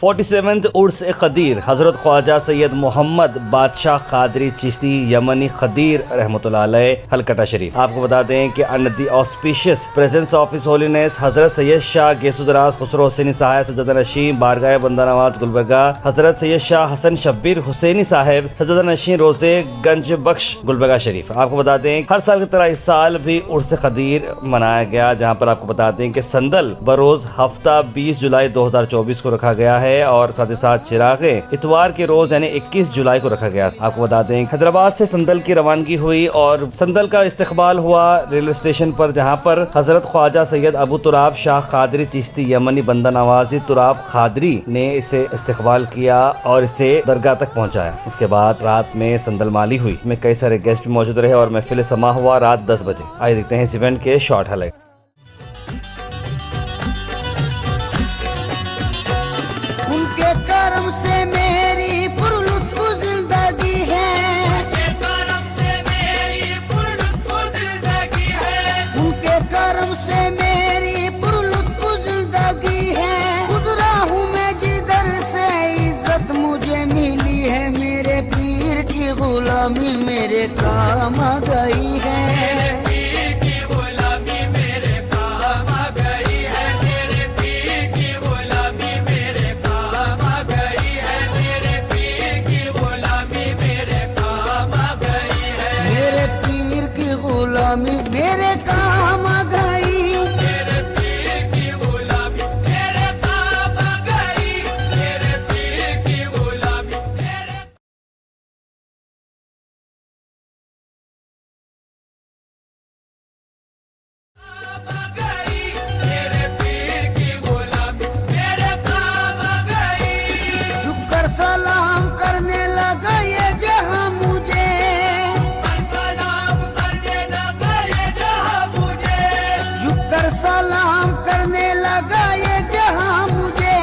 47 عرس قدیر حضرت خواجہ سید محمد بادشاہ قادری چشتی یمنی قدیر رحمۃ اللہ علیہ ہلکٹہ شریف۔ آپ کو بتا دیں کہ under the auspicious presence of his holiness Hazrat Syed شاہ گیسو دراز خسرو حسینی صاحب سجدہ نشین بارگاہ بندہ نواز گلبرگہ، حضرت سید شاہ حسن شبیر حسینی صاحب سجدہ نشین روزے گنج بخش گلبرگہ شریف۔ آپ کو بتا دیں ہر سال کی طرح اس سال بھی عرس قدیر منایا گیا، جہاں پر آپ کو بتا دیں کہ سندل بروز ہفتہ 20 جولائی 2024 کو رکھا گیا ہے اور ساتھ ہی ساتھ چراغیں اتوار کے روز یعنی 21 جولائی کو رکھا گیا۔ آپ کو بتا دیں حیدرآباد سے سندل کی روانگی ہوئی اور سندل کا استقبال ہوا ریلوے اسٹیشن پر، جہاں پر حضرت خواجہ سید ابو تراب شاہ قادری چشتی یمنی بندہ نوازی تراب قادری نے اسے استقبال کیا اور اسے درگاہ تک پہنچایا۔ اس کے بعد رات میں سندل مالی ہوئی، میں کئی سارے گیسٹ بھی موجود رہے اور محفل سما ہوا رات 10 بجے۔ آئیے دیکھتے ہیں اس ایونٹ کے شارٹ ہائی لائٹ۔ ان کے کرم سے میری پرلطف زندگی ہے، ان کے کرم سے میری پرلطف زندگی ہے، ان کے کرم سے میری پرلطف زندگی ہے۔ گزرا ہوں میں جدھر سے عزت مجھے ملی ہے، میرے پیر کی غلامی میرے کام آ گئی ہے۔ میرے کام آ گئی، میرے پیر کی غلامی میرے کام آ گئی، میرے پیر کی غلامی میرے کام آ گئی، میرے پیر کی غلامی میرے کام آ گئی۔ جھک کر سلام کرنے لگا یہ جہاں مجھے، سلام کرنے لگا یہ جہاں مجھے،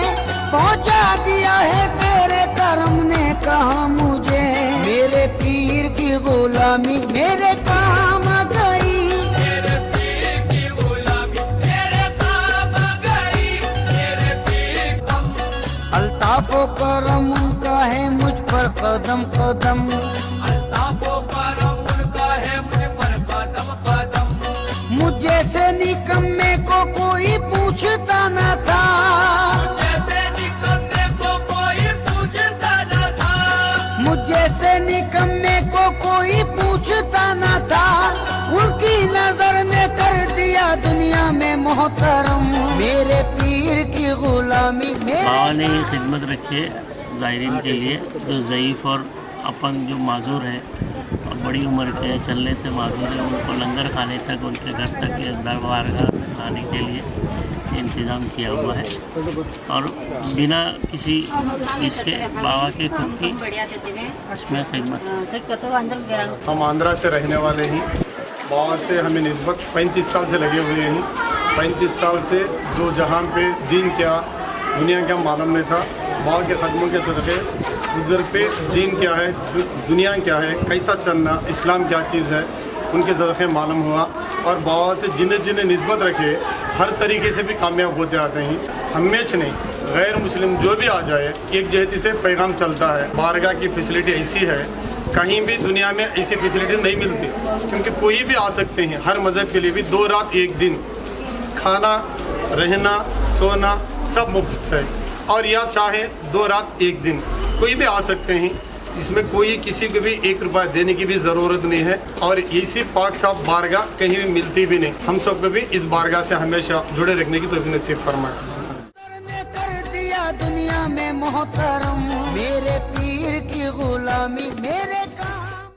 پہنچا دیا ہے تیرے کرم نے کہا مجھے، میرے پیر کی غلامی میرے کام آ گئی، میرے پیر کی غلامی میرے کام آ گئی، میرے پیر الطاف و کرم ان کا ہے مجھ پر قدم قدم، الطاف و کرم ان کا ہے مجھ پر قدم قدم، مجھ جیسے نکمے کو کوئی پوچھتا نہ تھا، مجھ جیسے نکمے کو کوئی پوچھتا نہ تھا، مجھ جیسے نکمے کو کوئی پوچھتا نہ تھا، ان کی نظر نے کر دیا دنیا میں محترم، میرے پیر کی غلامی بابا نے یہ خدمت رکھی ہے زائرین کے لیے جو ضعیف اور اپنگ جو معذور ہے اور بڑی عمر کے چلنے سے معذور ہے، ان کو لنگر کھانے تک ان کے گھر تک دربارگاہ لانے کے لیے انتظام کیا ہوا ہے اور بنا کسی اس کے بابا کے خود کی اس میں خدمت۔ ہم آندھرا سے رہنے والے ہیں، بابا سے ہمیں نسبت 35 سال سے لگے ہوئے ہیں۔ 35 سال سے جو جہاں پہ دین کیا دنیا کیا معلوم نہیں تھا، بابا کے قدموں کے صدقے ادھر پہ دین کیا ہے دنیا کیا ہے کیسا چلنا اسلام کیا چیز ہے ان کے صدقے معلوم ہوا، اور بابا سے جنہیں نسبت رکھے ہر طریقے سے بھی کامیاب ہوتے آتے ہیں۔ ہمیشہ نہیں غیر مسلم جو بھی آ جائے ایک جہتی سے پیغام چلتا ہے۔ بارگاہ کی فیسلٹی ایسی ہے کہیں بھی دنیا میں ایسی فیسلٹی نہیں ملتی، کیونکہ کوئی بھی آ سکتے ہیں، ہر مذہب کے لیے بھی 2 رات 1 دن کھانا رہنا سونا سب مفت ہے، اور یا چاہے 2 رات 1 دن کوئی بھی آ سکتے ہیں، اس میں کوئی کسی کو بھی 1 روپیہ دینے کی بھی ضرورت نہیں ہے، اور اسی پاک صاحب بارگاہ کہیں بھی ملتی بھی نہیں۔ ہم سب کو بھی اس بارگاہ سے ہمیشہ جڑے رکھنے کی توفیق نصیب فرمائے۔ دنیا میں محترم میرے پیر کی غلامی میرے